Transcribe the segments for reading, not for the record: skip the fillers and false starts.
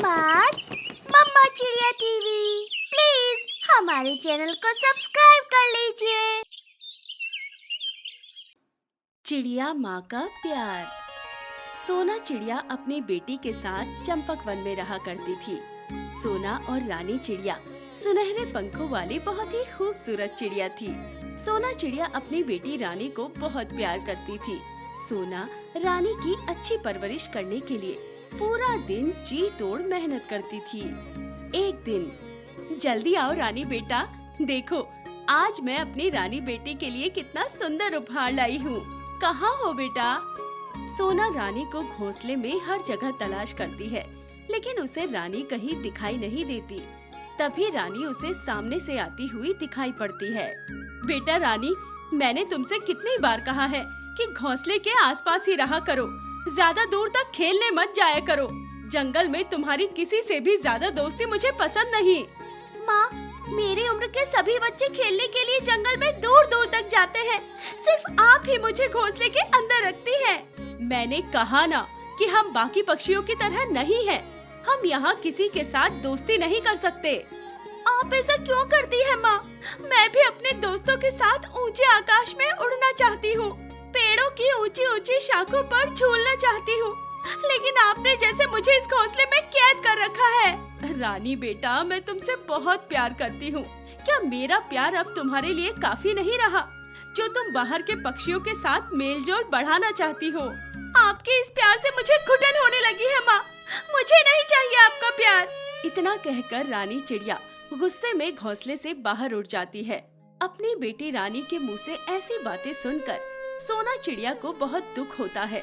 मत। मम्मा चिड़िया TV, please हमारे चैनल को सब्सक्राइब कर लीजिए। चिड़िया माँ का प्यार। सोना चिड़िया अपनी बेटी के साथ चंपक वन में रहा करती थी। सोना और रानी चिड़िया सुनहरे पंखों वाली बहुत ही खूबसूरत चिड़िया थी। सोना चिड़िया अपनी बेटी रानी को बहुत प्यार करती थी। सोना रानी की अच्छी परवरिश करने के लिए पूरा दिन जी तोड़ मेहनत करती थी। एक दिन, जल्दी आओ रानी बेटा, देखो आज मैं अपनी रानी बेटी के लिए कितना सुंदर उपहार लाई हूँ। कहाँ हो बेटा? सोना रानी को घोंसले में हर जगह तलाश करती है, लेकिन उसे रानी कहीं दिखाई नहीं देती। तभी रानी उसे सामने से आती हुई दिखाई पड़ती है। बेटा रानी, मैंने तुमसे कितनी बार कहा है कि घोंसले के आसपास ही रहा करो, ज्यादा दूर तक खेलने मत जाया करो। जंगल में तुम्हारी किसी से भी ज्यादा दोस्ती मुझे पसंद नहीं। माँ, मेरी उम्र के सभी बच्चे खेलने के लिए जंगल में दूर दूर तक जाते हैं, सिर्फ आप ही मुझे घोंसले के अंदर रखती हैं। मैंने कहा ना कि हम बाकी पक्षियों की तरह नहीं हैं। हम यहाँ किसी के साथ दोस्ती नहीं कर सकते। आप ऐसा क्यों करती है माँ? मैं भी अपने दोस्तों के साथ ऊंचे आकाश में उड़ना चाहती हूँ, पेड़ों की ऊंची ऊंची शाखों पर झूलना चाहती हूँ, लेकिन आपने जैसे मुझे इस घोंसले में कैद कर रखा है। रानी बेटा, मैं तुमसे बहुत प्यार करती हूँ। क्या मेरा प्यार अब तुम्हारे लिए काफी नहीं रहा, जो तुम बाहर के पक्षियों के साथ मेलजोल बढ़ाना चाहती हो? आपके इस प्यार से मुझे घुटन होने लगी है माँ, मुझे नहीं चाहिए आपका प्यार। इतना कहकर रानी चिड़िया गुस्से में घोंसले से बाहर उड़ जाती है। अपनी बेटी रानी के मुंह से ऐसी बातें सुनकर सोना चिड़िया को बहुत दुख होता है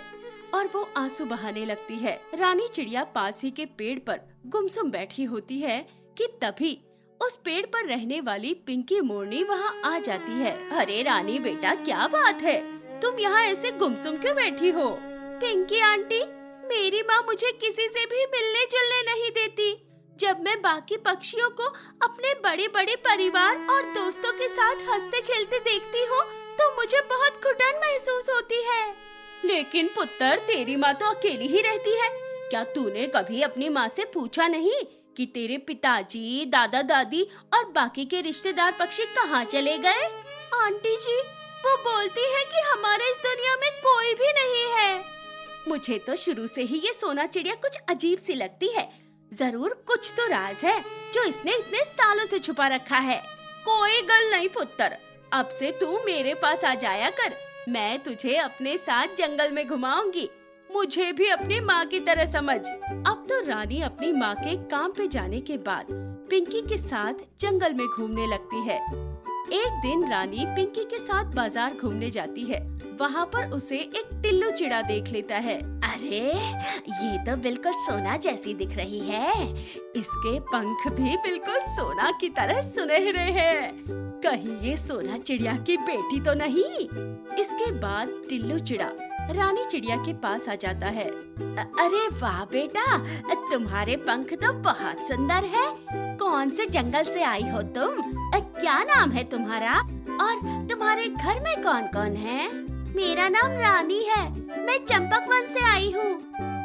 और वो आंसू बहाने लगती है। रानी चिड़िया पास ही के पेड़ पर गुमसुम बैठी होती है कि तभी उस पेड़ पर रहने वाली पिंकी मोरनी वहाँ आ जाती है। अरे रानी बेटा, क्या बात है, तुम यहाँ ऐसे गुमसुम क्यों बैठी हो? पिंकी आंटी, मेरी माँ मुझे किसी से भी मिलने जुलने नहीं देती। जब मैं बाकी पक्षियों को अपने बड़े बड़े परिवार और दोस्तों के साथ हंसते खेलते देखती हूँ तो मुझे बहुत घुटन महसूस होती है। लेकिन पुत्र, तेरी माँ तो अकेली ही रहती है। क्या तूने कभी अपनी माँ से पूछा नहीं कि तेरे पिताजी, दादा दादी और बाकी के रिश्तेदार पक्षी कहाँ चले गए? आंटी जी, वो बोलती है कि हमारे इस दुनिया में कोई भी नहीं है। मुझे तो शुरू से ही ये सोना चिड़िया कुछ अजीब सी लगती है। जरूर कुछ तो राज है जो इसने इतने सालों से छुपा रखा है। कोई गल नहीं पुत्र, अब से तू मेरे पास आ जाया कर। मैं तुझे अपने साथ जंगल में घुमाऊंगी। मुझे भी अपनी माँ की तरह समझ। अब तो रानी अपनी माँ के काम पे जाने के बाद पिंकी के साथ जंगल में घूमने लगती है। एक दिन रानी पिंकी के साथ बाजार घूमने जाती है। वहाँ पर उसे एक टिल्लू चिड़ा देख लेता है। अरे, ये तो बिल्कुल सोना जैसी दिख रही है। इसके पंख भी बिल्कुल सोना की तरह सुनहरे हैं। कहीं ये सोना चिड़िया की बेटी तो नहीं? इसके बाद टिल्लू चिड़ा रानी चिड़िया के पास आ जाता है। अरे वाह बेटा, तुम्हारे पंख तो बहुत सुंदर है। कौन से जंगल से आई हो तुम? क्या नाम है तुम्हारा? और तुम्हारे घर में कौन कौन है? मेरा नाम रानी है, मैं चंपक वन से आई हूँ।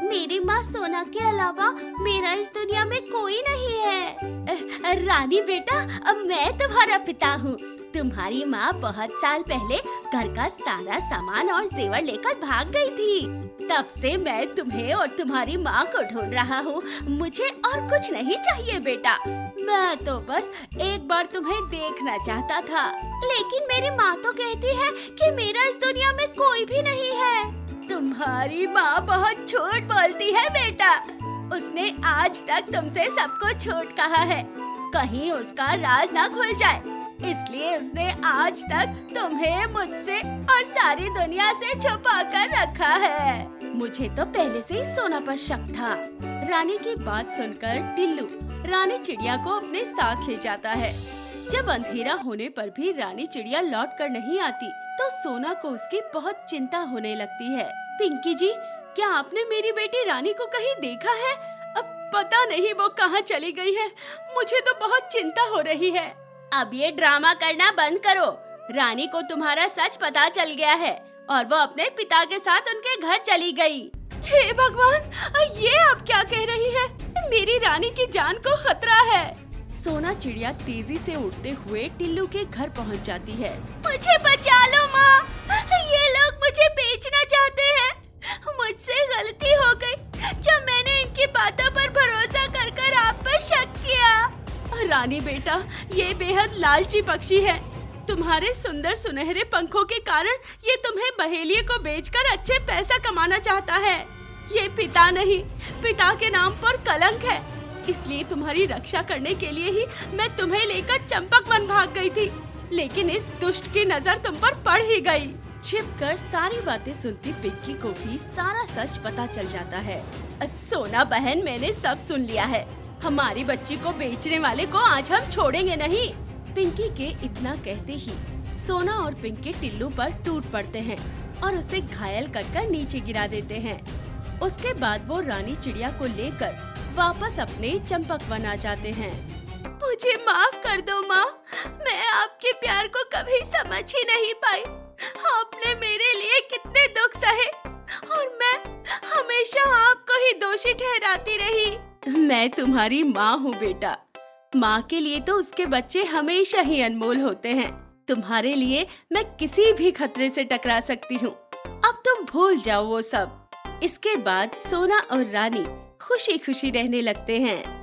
मेरी माँ सोना के अलावा मेरा इस दुनिया में कोई नहीं है। रानी बेटा, अब मैं तुम्हारा पिता हूँ। तुम्हारी माँ बहुत साल पहले घर का सारा सामान और जेवर लेकर भाग गई थी। तब से मैं तुम्हें और तुम्हारी माँ को ढूंढ रहा हूँ। मुझे और कुछ नहीं चाहिए बेटा, मैं तो बस एक बार तुम्हें देखना चाहता था। लेकिन मेरी माँ तो कहती है कि मेरा इस दुनिया में कोई भी नहीं है। तुम्हारी माँ बहुत झूठ बोलती है बेटा। उसने आज तक तुमसे सब कुछ झूठ कहा है, कहीं उसका राज ना खुल जाए, इसलिए उसने आज तक तुम्हें मुझसे और सारी दुनिया से छुपा कर रखा है। मुझे तो पहले से ही सोना पर शक था। रानी की बात सुनकर टिल्लू रानी चिड़िया को अपने साथ ले जाता है। जब अंधेरा होने पर भी रानी चिड़िया लौट कर नहीं आती तो सोना को उसकी बहुत चिंता होने लगती है। पिंकी जी, क्या आपने मेरी बेटी रानी को कहीं देखा है? अब पता नहीं वो कहाँ चली गई है। मुझे तो बहुत चिंता हो रही है। अब ये ड्रामा करना बंद करो। रानी को तुम्हारा सच पता चल गया है और वो अपने पिता के साथ उनके घर चली गई। हे भगवान, ये आप क्या कह रही है? मेरी रानी की जान को खतरा है। सोना चिड़िया तेजी से उड़ते हुए टिल्लू के घर पहुंच जाती है। मुझे बचा लो माँ, ये लोग मुझे बेचना चाहते हैं। मुझसे गलती हो गई जब मैंने इनकी बातों पर भरोसा कर आप पर शक किया। रानी बेटा, ये बेहद लालची पक्षी है। तुम्हारे सुंदर सुनहरे पंखों के कारण ये तुम्हें बहेलिए को बेचकर अच्छे पैसा कमाना चाहता है। ये पिता नहीं, पिता के नाम पर कलंक है। इसलिए तुम्हारी रक्षा करने के लिए ही मैं तुम्हें लेकर चंपक वन भाग गई थी, लेकिन इस दुष्ट की नजर तुम पर पड़ ही गई। छिपकर सारी बातें सुनती पिंकी को भी सारा सच पता चल जाता है। सोना बहन, मैंने सब सुन लिया है। हमारी बच्ची को बेचने वाले को आज हम छोड़ेंगे नहीं। पिंकी के इतना कहते ही सोना और पिंकी टिल्लू पर टूट पड़ते हैं और उसे घायल कर नीचे गिरा देते हैं। उसके बाद वो रानी चिड़िया को लेकर वापस अपने चंपक वन आ जाते हैं। मुझे माफ कर दो माँ, मैं आपके प्यार को कभी समझ ही नहीं पाई। आपने मेरे लिए कितने दुख सहे और मैं हमेशा आपको ही दोषी ठहराती रही। मैं तुम्हारी माँ हूँ बेटा। माँ के लिए तो उसके बच्चे हमेशा ही अनमोल होते हैं। तुम्हारे लिए मैं किसी भी खतरे से टकरा सकती हूँ। अब तुम भूल जाओ वो सब। इसके बाद सोना और रानी खुशी खुशी रहने लगते हैं।